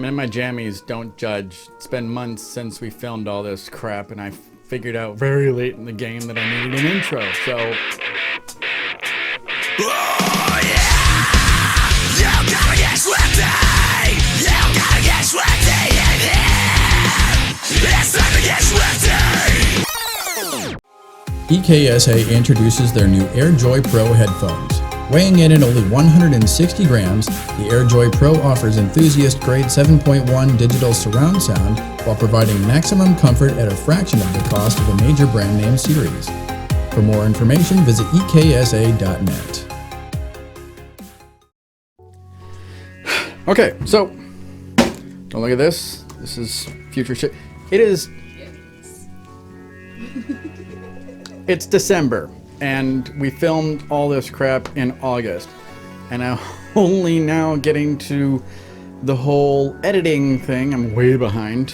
I'm in my jammies, don't judge. It's been months since we filmed all this crap, and I figured out very late in the game that I needed an intro, so... Oh yeah! You gotta get sweaty! You gotta get sweaty in here! It's time to get sweaty! EKSA introduces their new AirJoy Pro headphones. Weighing in at only 160 grams, the AirJoy Pro offers enthusiast-grade 7.1 digital surround sound while providing maximum comfort at a fraction of the cost of a major brand name series. For more information, visit eksa.net. Okay, so, don't look at this. This is future shit. It is... It's December, and we filmed all this crap in August. And I'm only now getting to the whole editing thing. I'm way behind.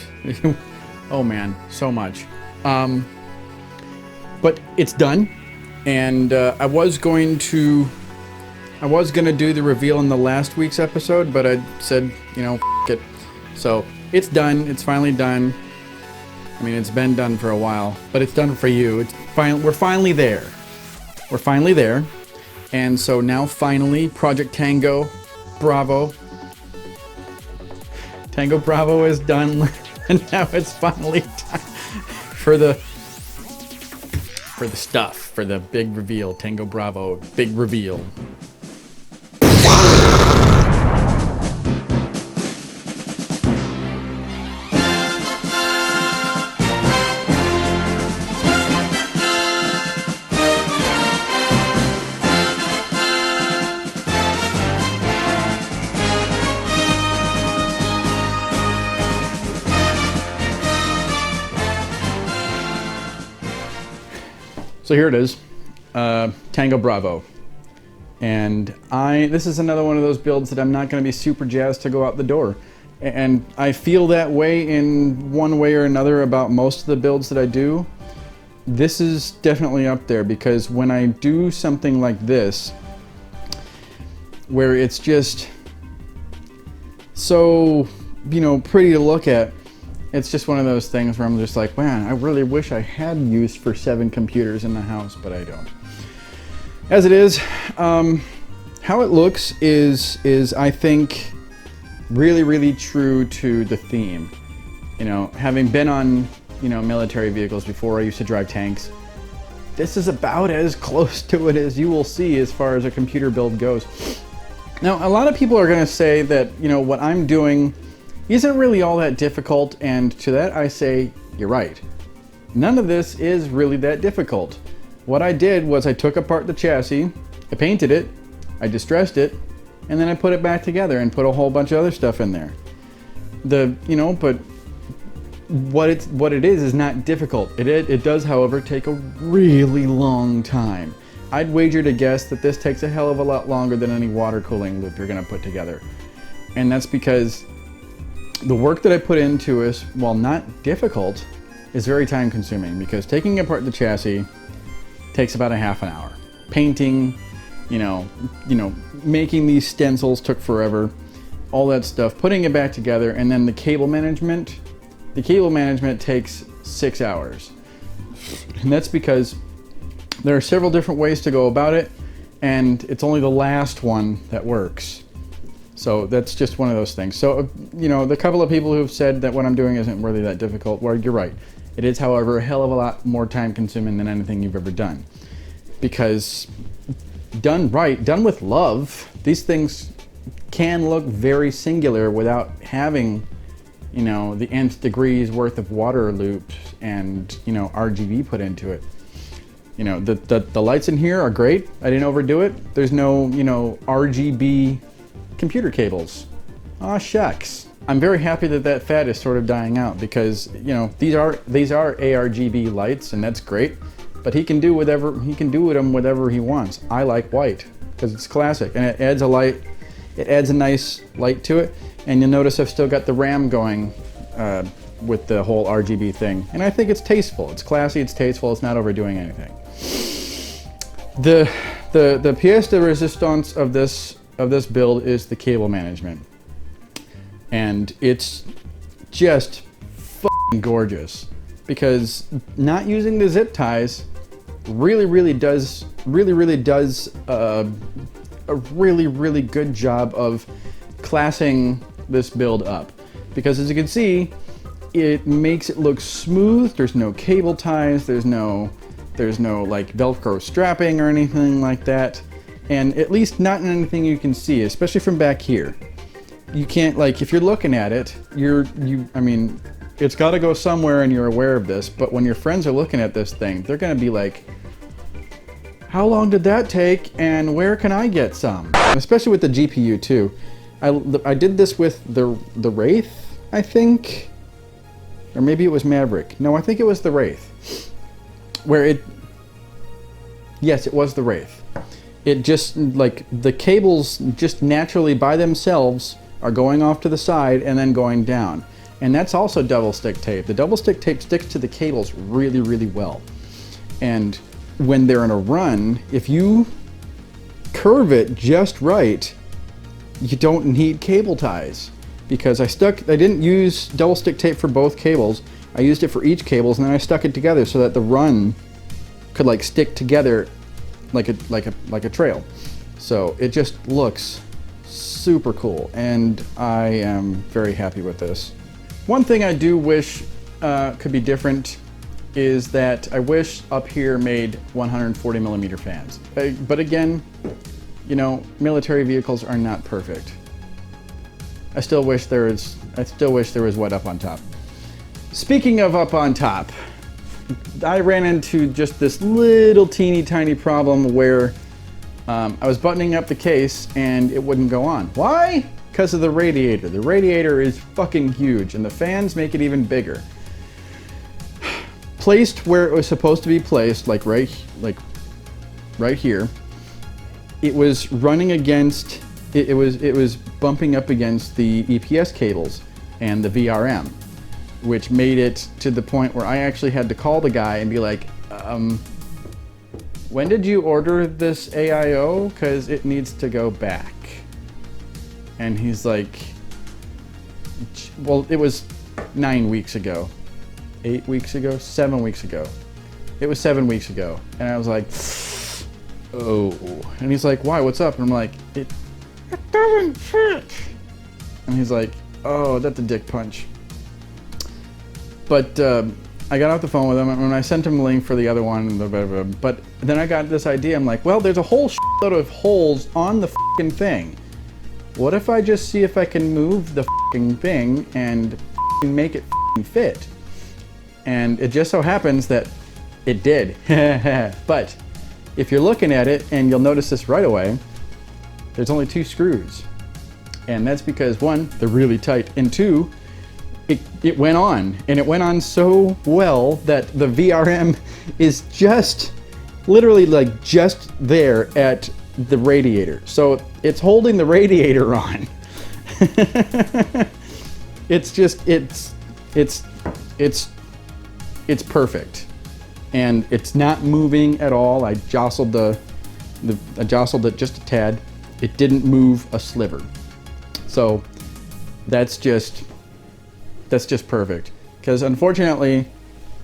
Oh man, so much. But it's done, and I was gonna do the reveal in the last week's episode, but I said, you know, f it. So it's done. It's finally done. I mean, it's been done for a while, but it's done for you. We're finally there. We're finally there. And so now finally, Project Tango Bravo. Tango Bravo is done, and now it's finally time for the stuff, for the big reveal. Tango Bravo, big reveal. So here it is, Tango Bravo. And this is another one of those builds that I'm not going to be super jazzed to go out the door. And I feel that way in one way or another about most of the builds that I do. This is definitely up there because when I do something like this, where it's just so, you know, pretty to look at, it's just one of those things where I'm just like, man, I really wish I had use for 7 computers in the house, but I don't. As it is, how it looks is I think really, really true to the theme. You know, having been on, you know, military vehicles before, I used to drive tanks. This is about as close to it as you will see as far as a computer build goes. Now, a lot of people are going to say that, you know, what I'm doing isn't really all that difficult, and to that I say, you're right. None of this is really that difficult. What I did was I took apart the chassis, I painted it, I distressed it, and then I put it back together and put a whole bunch of other stuff in there. But what it is not difficult. It does, however, take a really long time. I'd wager to guess that this takes a hell of a lot longer than any water cooling loop you're gonna put together. And that's because the work that I put into it, while not difficult, is very time consuming because taking apart the chassis takes about a half an hour. Painting, you know, making these stencils took forever, all that stuff, putting it back together, and then the cable management. The cable management takes 6 hours. And that's because there are several different ways to go about it, and it's only the last one that works. So that's just one of those things. So, you know, the couple of people who've said that what I'm doing isn't really that difficult, well, you're right. It is, however, a hell of a lot more time consuming than anything you've ever done. Because done right, done with love, these things can look very singular without having, you know, the nth degrees worth of water loops and, you know, RGB put into it. You know, the lights in here are great. I didn't overdo it. There's no, you know, RGB computer cables. Aw, shucks. I'm very happy that that fad is sort of dying out because, you know, these are ARGB lights, and that's great. But he can do with them whatever he wants. I like white because it's classic, and it adds a light. It adds a nice light to it. And you'll notice I've still got the RAM going with the whole RGB thing, and I think it's tasteful. It's classy. It's tasteful. It's not overdoing anything. The pièce de résistance of this build is the cable management. And it's just f***ing gorgeous, because not using the zip ties really does a really good job of classing this build up. Because as you can see, it makes it look smooth. There's no cable ties, there's no like Velcro strapping or anything like that. And at least not in anything you can see, especially from back here. You can't, like, if you're looking at it, I mean, it's got to go somewhere and you're aware of this, but when your friends are looking at this thing, they're going to be like, how long did that take and where can I get some? Especially with the GPU too. I did this with the Wraith, I think, or maybe it was Maverick. No, I think it was the Wraith, yes, it was the Wraith. It just, like, the cables just naturally by themselves are going off to the side and then going down. And that's also double stick tape. The double stick tape sticks to the cables really well. And when they're in a run, if you curve it just right, you don't need cable ties. Because I didn't use double stick tape for both cables. I used it for each cables, and then I stuck it together so that the run could, like, stick together like a trail. So it just looks super cool, and I am very happy with this. One thing I do wish could be different is that I wish up here made 140 millimeter fans. But again, you know, military vehicles are not perfect. I still wish there was what up on top. Speaking of up on top, I ran into just this little teeny tiny problem where I was buttoning up the case and it wouldn't go on. Why? Because of the radiator. The radiator is fucking huge and the fans make it even bigger. Placed where it was supposed to be placed, like right here, it was running against, it was bumping up against the EPS cables and the VRM, which made it to the point where I actually had to call the guy and be like, when did you order this AIO? Because it needs to go back. And he's like, well, it was 9 weeks ago. 8 weeks ago? 7 weeks ago. It was 7 weeks ago. And I was like, oh. And he's like, why? What's up? And I'm like, it doesn't fit. And he's like, oh, that's a dick punch. But I got off the phone with him and I sent him a link for the other one. But then I got this idea. I'm like, well, there's a whole load of holes on the fucking thing. What if I just see if I can move the fucking thing and make it fit? And it just so happens that it did. But if you're looking at it, and you'll notice this right away, there's only 2 screws. And that's because, 1, they're really tight, and 2, it went on. And it went on so well that the VRM is just, literally like just there at the radiator. So it's holding the radiator on. It's just, it's perfect. And it's not moving at all. I jostled I jostled it just a tad. It didn't move a sliver. So that's just perfect. Because unfortunately,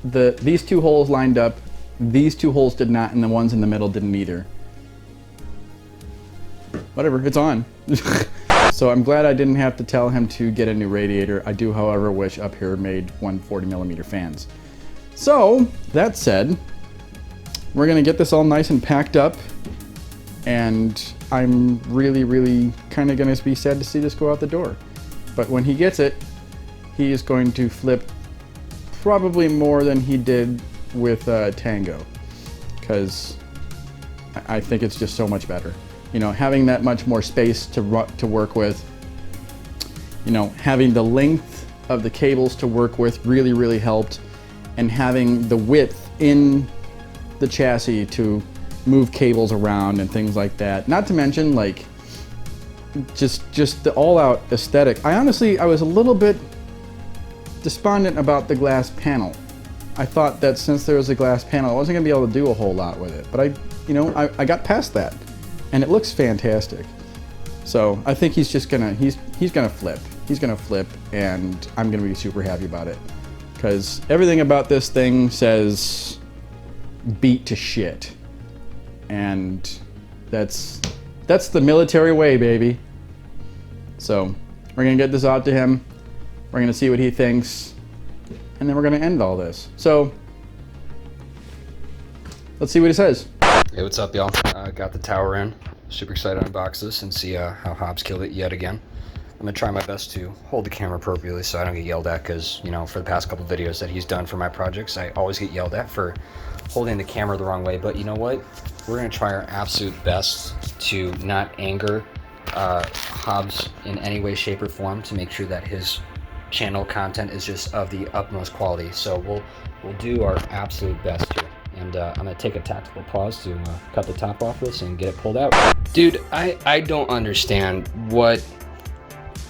these 2 holes lined up, these 2 holes did not, and the ones in the middle didn't either. Whatever, it's on. So I'm glad I didn't have to tell him to get a new radiator. I do, however, wish Up Here made 140 millimeter fans. So, that said, we're gonna get this all nice and packed up, and I'm really kind of gonna be sad to see this go out the door. But when he gets it, he is going to flip probably more than he did with Tango, because I think it's just so much better. You know, having that much more space to work with, you know, having the length of the cables to work with really helped, and having the width in the chassis to move cables around and things like that. Not to mention, like, just the all-out aesthetic. I was a little bit despondent about the glass panel. I thought that since there was a glass panel, I wasn't gonna be able to do a whole lot with it. But I got past that, and it looks fantastic. So I think he's just gonna, he's gonna flip. he's gonna flip, and I'm gonna be super happy about it. Because everything about this thing says beat to shit. And that's the military way, baby. So we're gonna get this out to him. We're gonna see what he thinks, and then we're gonna end all this. So let's see what he says. Hey, what's up, y'all? Got the tower in. Super excited to unbox this and see how Hobbs killed it yet again. I'm gonna try my best to hold the camera appropriately so I don't get yelled at, because, you know, for the past couple videos that he's done for my projects, I always get yelled at for holding the camera the wrong way. But you know what? We're gonna try our absolute best to not anger Hobbs in any way, shape, or form, to make sure that his channel content is just of the utmost quality. So we'll do our absolute best here. And I'm gonna take a tactical pause to cut the top off this and get it pulled out. Dude, I don't understand what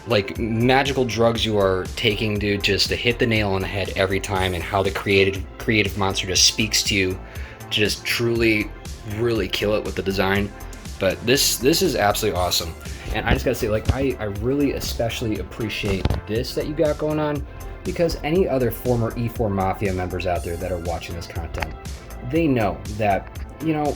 like magical drugs you are taking, dude, just to hit the nail on the head every time, and how the creative monster just speaks to you, just truly really kill it with the design. But this is absolutely awesome. And I just gotta say, like, I really especially appreciate this that you got going on, because any other former E4 Mafia members out there that are watching this content, they know that, you know,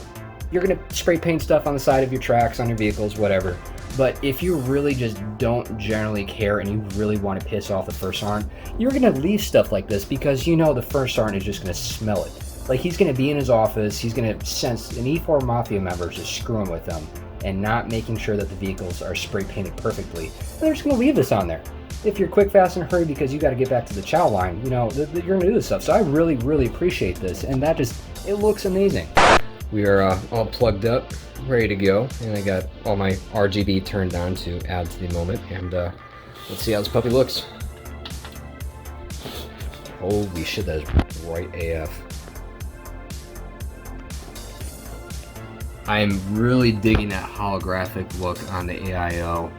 you're gonna spray paint stuff on the side of your tracks, on your vehicles, whatever. But if you really just don't generally care and you really want to piss off the first sergeant, you're gonna leave stuff like this, because you know the first sergeant is just gonna smell it. Like, he's gonna be in his office, he's gonna sense an E4 Mafia member is just screwing with them and not making sure that the vehicles are spray painted perfectly. And they're just gonna leave this on there. If you're quick, fast, and hurry because you got to get back to the chow line, you know, you're gonna do this stuff. So I really, really appreciate this, and that just, it looks amazing. We are all plugged up, ready to go, and I got all my RGB turned on to add to the moment, and let's see how this puppy looks. Holy shit, that is bright AF. I am really digging that holographic look on the AIO.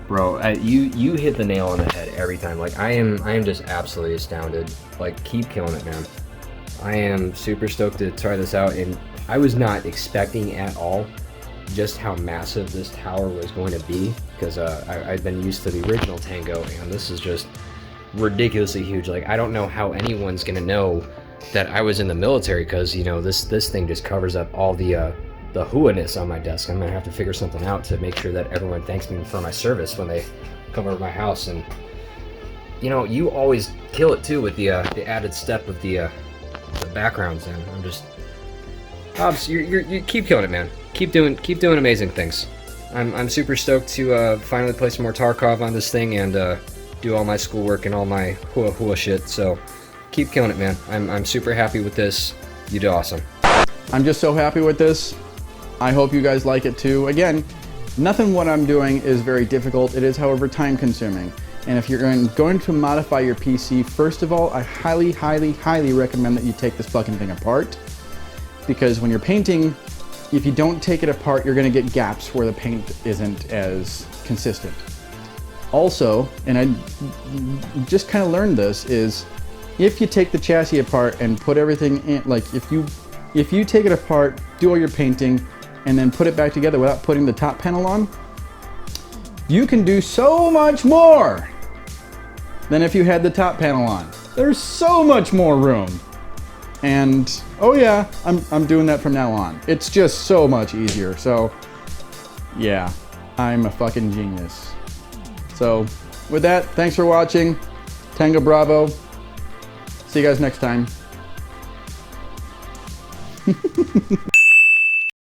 Bro, you hit the nail on the head every time. Like, I am just absolutely astounded. Like, keep killing it, man. I am super stoked to try this out, and I was not expecting at all just how massive this tower was going to be, because I've been used to the original Tango, and this is just ridiculously huge. Like, I don't know how anyone's gonna know that I was in the military, because, you know, this thing just covers up all the hooaness on my desk. I'm gonna have to figure something out to make sure that everyone thanks me for my service when they come over to my house. And, you know, you always kill it too with the added step of the backgrounds, and I'm just, Hobbs, you keep killing it, man. Keep doing amazing things. I'm super stoked to finally play some more Tarkov on this thing and do all my schoolwork and all my hua shit. So keep killing it, man. I'm super happy with this. You did awesome. I'm just so happy with this. I hope you guys like it too. Again, nothing what I'm doing is very difficult. It is, however, time consuming. And if you're going to modify your PC, first of all, I highly, highly, highly recommend that you take this fucking thing apart. Because when you're painting, if you don't take it apart, you're gonna get gaps where the paint isn't as consistent. Also, and I just kind of learned this, is if you take the chassis apart and put everything in, like if you take it apart, do all your painting, and then put it back together without putting the top panel on, you can do so much more than if you had the top panel on. There's so much more room. And oh yeah, I'm doing that from now on. It's just so much easier. So yeah, I'm a fucking genius. So with that, thanks for watching. Tango Bravo. See you guys next time.